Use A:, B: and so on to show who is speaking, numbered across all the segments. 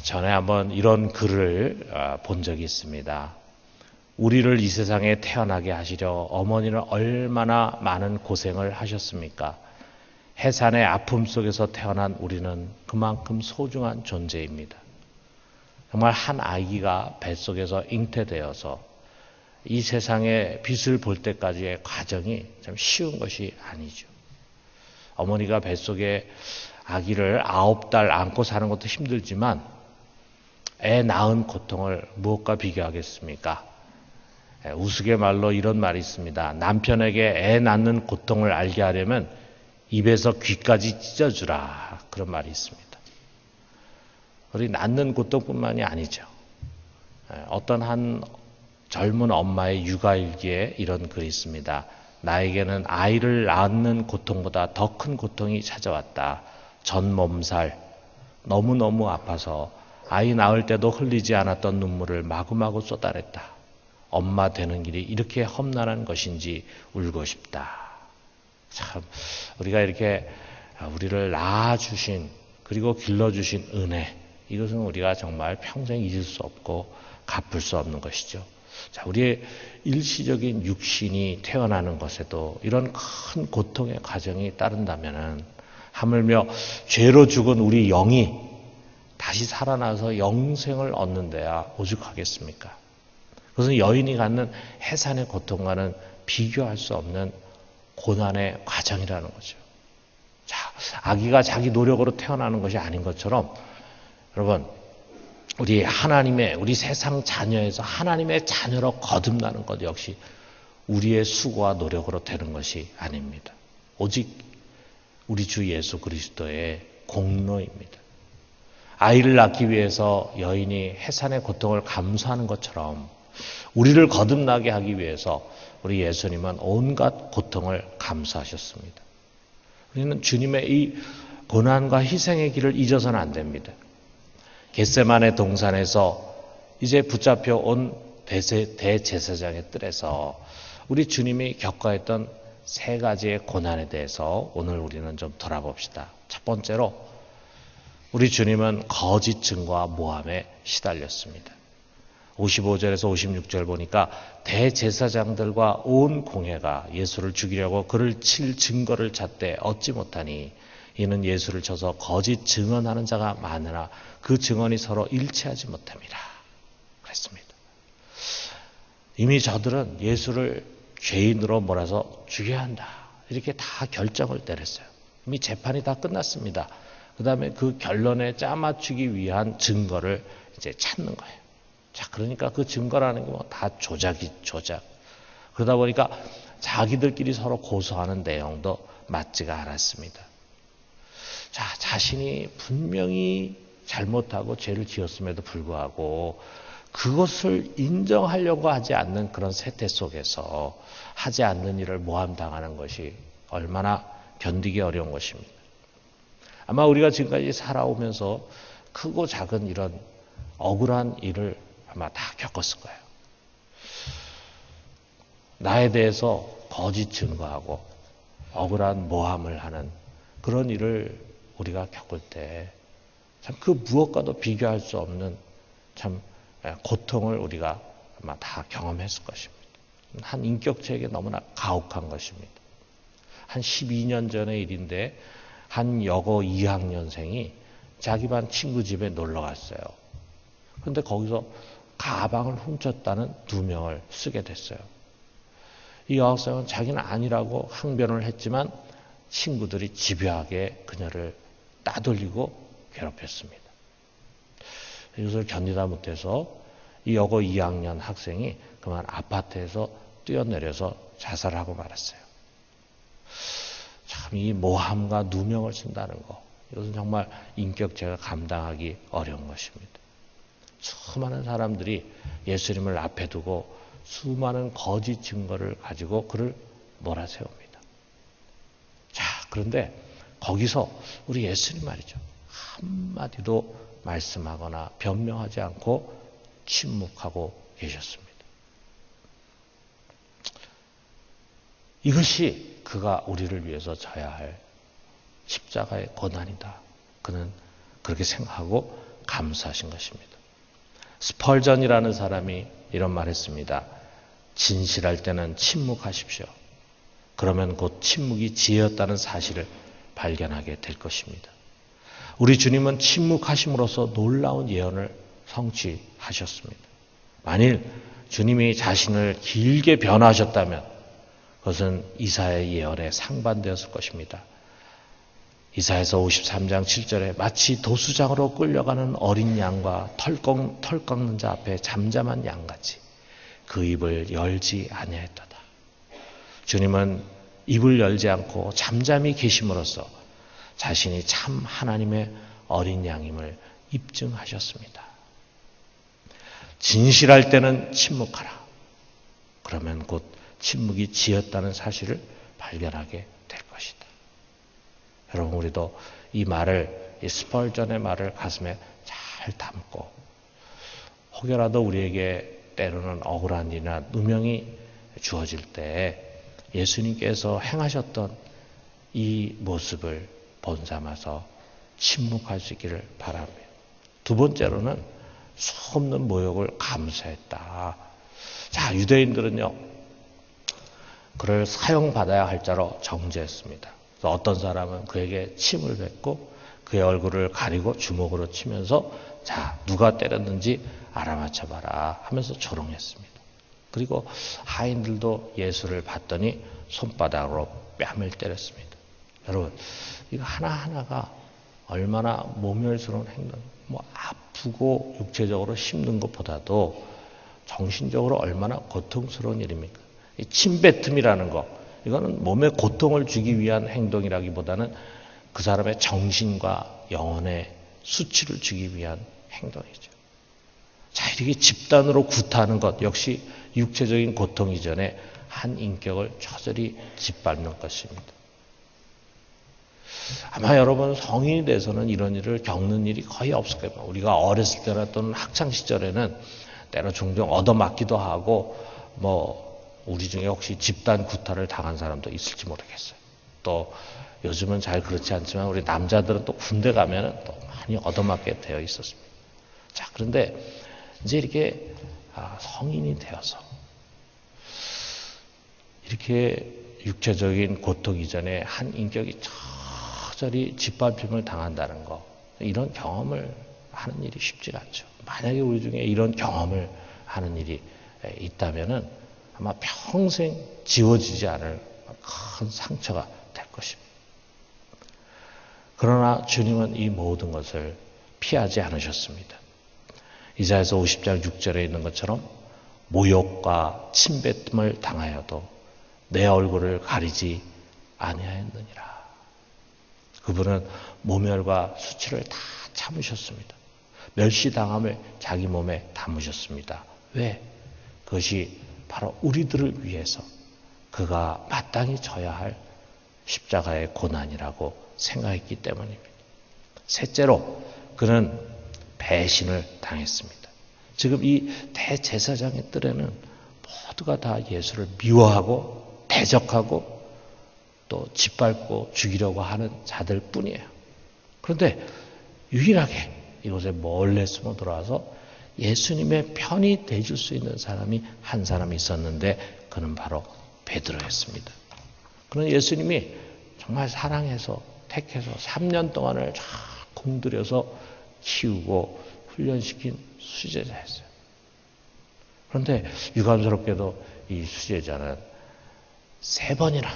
A: 전에 한번 이런 글을 본 적이 있습니다. 우리를 이 세상에 태어나게 하시려 어머니는 얼마나 많은 고생을 하셨습니까? 해산의 아픔 속에서 태어난 우리는 그만큼 소중한 존재입니다. 정말 한 아기가 뱃속에서 잉태되어서 이 세상의 빛을 볼 때까지의 과정이 참 쉬운 것이 아니죠. 어머니가 뱃속에 아기를 9달 안고 사는 것도 힘들지만 애 낳은 고통을 무엇과 비교하겠습니까? 우스갯말로 이런 말이 있습니다. 남편에게 애 낳는 고통을 알게 하려면 입에서 귀까지 찢어주라. 그런 말이 있습니다. 우리 낳는 고통뿐만이 아니죠. 어떤 한 젊은 엄마의 육아일기에 이런 글이 있습니다. 나에게는 아이를 낳는 고통보다 더 큰 고통이 찾아왔다. 전 몸살, 너무너무 아파서 아이 낳을 때도 흘리지 않았던 눈물을 마구마구 쏟아냈다. 엄마 되는 길이 이렇게 험난한 것인지 울고 싶다. 참 우리가 이렇게 우리를 낳아주신 그리고 길러주신 은혜, 이것은 우리가 정말 평생 잊을 수 없고 갚을 수 없는 것이죠. 자, 우리의 일시적인 육신이 태어나는 것에도 이런 큰 고통의 과정이 따른다면은 하물며 죄로 죽은 우리 영이 다시 살아나서 영생을 얻는 데야 오죽하겠습니까? 그것은 여인이 갖는 해산의 고통과는 비교할 수 없는 고난의 과정이라는 거죠. 자, 아기가 자기 노력으로 태어나는 것이 아닌 것처럼 여러분, 우리 세상 자녀에서 하나님의 자녀로 거듭나는 것 역시 우리의 수고와 노력으로 되는 것이 아닙니다. 오직 우리 주 예수 그리스도의 공로입니다. 아이를 낳기 위해서 여인이 해산의 고통을 감수하는 것처럼 우리를 거듭나게 하기 위해서 우리 예수님은 온갖 고통을 감수하셨습니다. 우리는 주님의 이 고난과 희생의 길을 잊어서는 안 됩니다. 겟세마네 동산에서 이제 붙잡혀 온 대제사장의 뜰에서 우리 주님이 겪어했던 3가지의 고난에 대해서 오늘 우리는 좀 돌아봅시다. 첫 번째로 우리 주님은 거짓 증거와 모함에 시달렸습니다. 55절에서 56절 보니까 대제사장들과 온 공회가 예수를 죽이려고 그를 칠 증거를 찾되 얻지 못하니 이는 예수를 쳐서 거짓 증언하는 자가 많으나 그 증언이 서로 일치하지 못합니다. 그랬습니다. 이미 저들은 예수를 죄인으로 몰아서 죽여야 한다. 이렇게 다 결정을 내렸어요. 이미 재판이 다 끝났습니다. 그 다음에 그 결론에 짜맞추기 위한 증거를 이제 찾는 거예요. 자, 그러니까 그 증거라는 게 뭐 다 조작. 그러다 보니까 자기들끼리 서로 고소하는 내용도 맞지가 않았습니다. 자, 자신이 분명히 잘못하고 죄를 지었음에도 불구하고 그것을 인정하려고 하지 않는 그런 세태 속에서 하지 않는 일을 모함당하는 것이 얼마나 견디기 어려운 것입니다. 아마 우리가 지금까지 살아오면서 크고 작은 이런 억울한 일을 아마 다 겪었을 거예요. 나에 대해서 거짓 증거하고 억울한 모함을 하는 그런 일을 우리가 겪을 때 참 그 무엇과도 비교할 수 없는 참 고통을 우리가 아마 다 경험했을 것입니다. 한 인격체에게 너무나 가혹한 것입니다. 한 12년 전의 일인데 한 여고 2학년생이 자기 반 친구 집에 놀러 갔어요. 그런데 거기서 가방을 훔쳤다는 2명을 쓰게 됐어요. 이 여학생은 자기는 아니라고 항변을 했지만 친구들이 집요하게 그녀를 따돌리고 괴롭혔습니다. 이것을 견디다 못해서 이 여고 2학년 학생이 그만 아파트에서 뛰어내려서 자살하고 말았어요. 참 이 모함과 누명을 쓴다는 것, 이것은 정말 인격체가 감당하기 어려운 것입니다. 수많은 사람들이 예수님을 앞에 두고 수많은 거짓 증거를 가지고 그를 몰아세웁니다. 자, 그런데 거기서 우리 예수님 말이죠. 한마디도 말씀하거나 변명하지 않고 침묵하고 계셨습니다. 이것이 그가 우리를 위해서 져야 할 십자가의 고난이다. 그는 그렇게 생각하고 감수하신 것입니다. 스펄전이라는 사람이 이런 말 했습니다. 진실할 때는 침묵하십시오. 그러면 곧 침묵이 지혜였다는 사실을 발견하게 될 것입니다. 우리 주님은 침묵하심으로써 놀라운 예언을 성취하셨습니다. 만일 주님이 자신을 길게 변화하셨다면 그것은 이사야의 예언에 상반되었을 것입니다. 이사야서 53장 7절에 마치 도수장으로 끌려가는 어린 양과 털 깎는 자 앞에 잠잠한 양같이 그 입을 열지 아니하였도다. 주님은 입을 열지 않고 잠잠히 계심으로써 자신이 참 하나님의 어린 양임을 입증하셨습니다. 진실할 때는 침묵하라. 그러면 곧 침묵이 지었다는 사실을 발견하게 될 것이다. 여러분, 우리도 이 말을, 이 스펄전의 말을 가슴에 잘 담고 혹여라도 우리에게 때로는 억울한 일이나 누명이 주어질 때 예수님께서 행하셨던 이 모습을 본삼아서 침묵할 수 있기를 바랍니다. 두 번째로는 수없는 모욕을 감수했다. 자, 유대인들은요, 그를 사형받아야 할 자로 정죄했습니다. 그래서 어떤 사람은 그에게 침을 뱉고 그의 얼굴을 가리고 주먹으로 치면서 자, 누가 때렸는지 알아맞혀봐라 하면서 조롱했습니다. 그리고 하인들도 예수를 봤더니 손바닥으로 뺨을 때렸습니다. 여러분, 이거 하나하나가 얼마나 모멸스러운 행동, 아프고 육체적으로 힘든 것보다도 정신적으로 얼마나 고통스러운 일입니까? 이 침뱉음이라는 거, 이거는 몸에 고통을 주기 위한 행동이라기보다는 그 사람의 정신과 영혼에 수치를 주기 위한 행동이죠. 자, 이렇게 집단으로 구타하는 것 역시 육체적인 고통 이전에 한 인격을 저절히 짓밟는 것입니다. 아마 여러분 성인이 돼서는 이런 일을 겪는 일이 거의 없을 거예요. 우리가 어렸을 때나 또는 학창시절에는 때로 종종 얻어맞기도 하고 우리 중에 혹시 집단 구타를 당한 사람도 있을지 모르겠어요. 또 요즘은 잘 그렇지 않지만 우리 남자들은 또 군대 가면은 또 많이 얻어맞게 되어 있었습니다. 자, 그런데 이제 이렇게 성인이 되어서 이렇게 육체적인 고통 이전에 한 인격이 저절히 짓밟힘을 당한다는 거, 이런 경험을 하는 일이 쉽지가 않죠. 만약에 우리 중에 이런 경험을 하는 일이 있다면은 아마 평생 지워지지 않을 큰 상처가 될 것입니다. 그러나 주님은 이 모든 것을 피하지 않으셨습니다. 이사야서 50장 6절에 있는 것처럼 모욕과 침뱉음을 당하여도 내 얼굴을 가리지 아니하였느니라. 그분은 모멸과 수치를 다 참으셨습니다. 멸시당함을 자기 몸에 담으셨습니다. 왜? 그것이 바로 우리들을 위해서 그가 마땅히 져야 할 십자가의 고난이라고 생각했기 때문입니다. 셋째로 그는 배신을 당했습니다. 지금 이 대제사장의 뜰에는 모두가 다 예수를 미워하고 대적하고 또 짓밟고 죽이려고 하는 자들 뿐이에요. 그런데 유일하게 이곳에 몰래 숨어 들어와서 예수님의 편이 돼줄 수 있는 사람이 한 사람이 있었는데 그는 바로 베드로였습니다. 그는 예수님이 정말 사랑해서 택해서 3년 동안을 쫙 공들여서 키우고 훈련시킨 수제자였어요. 그런데 유감스럽게도 이 수제자는 3번이나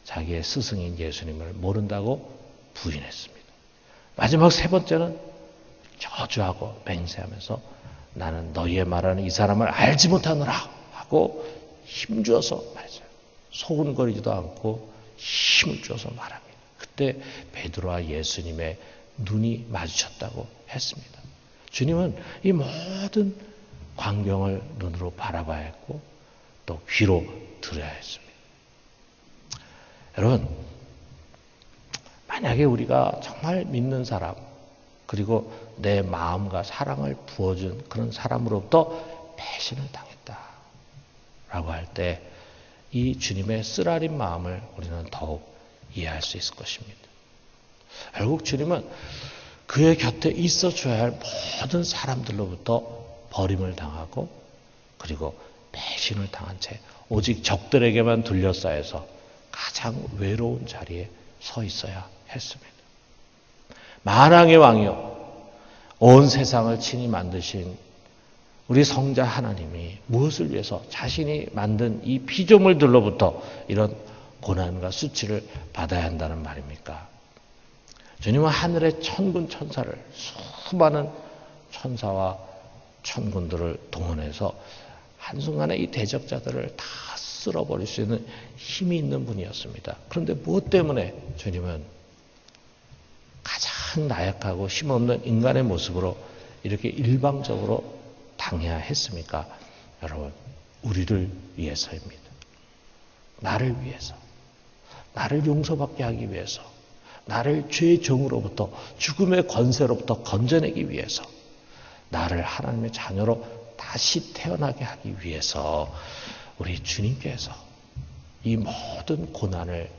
A: 자기의 스승인 예수님을 모른다고 부인했습니다. 마지막 3번째는 저주하고 맹세하면서 나는 너희의 말하는 이 사람을 알지 못하노라 하고 힘주어서 말했어요. 소근거리지도 않고 힘을 주어서 말합니다. 그때 베드로와 예수님의 눈이 마주쳤다고 했습니다. 주님은 이 모든 광경을 눈으로 바라봐야 했고 또 귀로 들어야 했습니다. 여러분, 만약에 우리가 정말 믿는 사람 그리고 내 마음과 사랑을 부어준 그런 사람으로부터 배신을 당했다라고 할 때 이 주님의 쓰라린 마음을 우리는 더욱 이해할 수 있을 것입니다. 결국 주님은 그의 곁에 있어줘야 할 모든 사람들로부터 버림을 당하고 그리고 배신을 당한 채 오직 적들에게만 둘러싸여서 가장 외로운 자리에 서 있어야 했습니다. 만왕의 왕이요 온 세상을 친히 만드신 우리 성자 하나님이 무엇을 위해서 자신이 만든 이 피조물들로부터 이런 고난과 수치를 받아야 한다는 말입니까? 주님은 하늘의 천군 천사를 수많은 천사와 천군들을 동원해서 한순간에 이 대적자들을 다 쓸어버릴 수 있는 힘이 있는 분이었습니다. 그런데 무엇 때문에 주님은 가장 나약하고 힘없는 인간의 모습으로 이렇게 일방적으로 당해야 했습니까? 여러분, 우리를 위해서입니다. 나를 위해서, 나를 용서받게 하기 위해서, 나를 죄의 정으로부터 죽음의 권세로부터 건져내기 위해서, 나를 하나님의 자녀로 다시 태어나게 하기 위해서 우리 주님께서 이 모든 고난을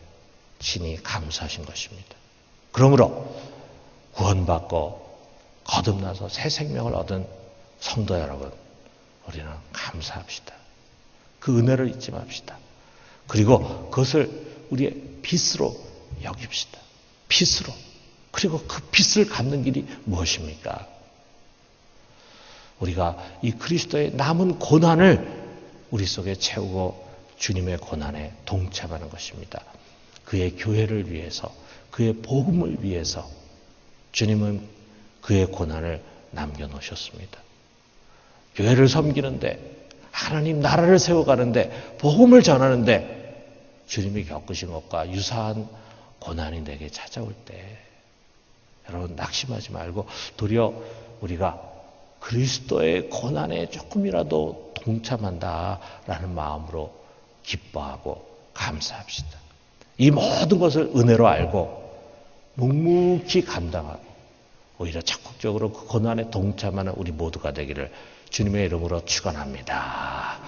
A: 친히 감수하신 것입니다. 그러므로 구원받고 거듭나서 새 생명을 얻은 성도 여러분, 우리는 감사합시다. 그 은혜를 잊지 맙시다. 그리고 그것을 우리의 빚으로 여깁시다. 빚으로. 그리고 그 빚을 갚는 길이 무엇입니까? 우리가 이 그리스도의 남은 고난을 우리 속에 채우고 주님의 고난에 동참하는 것입니다. 그의 교회를 위해서, 그의 복음을 위해서 주님은 그의 고난을 남겨놓으셨습니다. 교회를 섬기는데, 하나님 나라를 세워가는데, 복음을 전하는데 주님이 겪으신 것과 유사한 고난이 내게 찾아올 때 여러분 낙심하지 말고 도리어 우리가 그리스도의 고난에 조금이라도 동참한다라는 마음으로 기뻐하고 감사합시다. 이 모든 것을 은혜로 알고 묵묵히 감당하고 오히려 적극적으로 그 고난에 동참하는 우리 모두가 되기를 주님의 이름으로 축원합니다.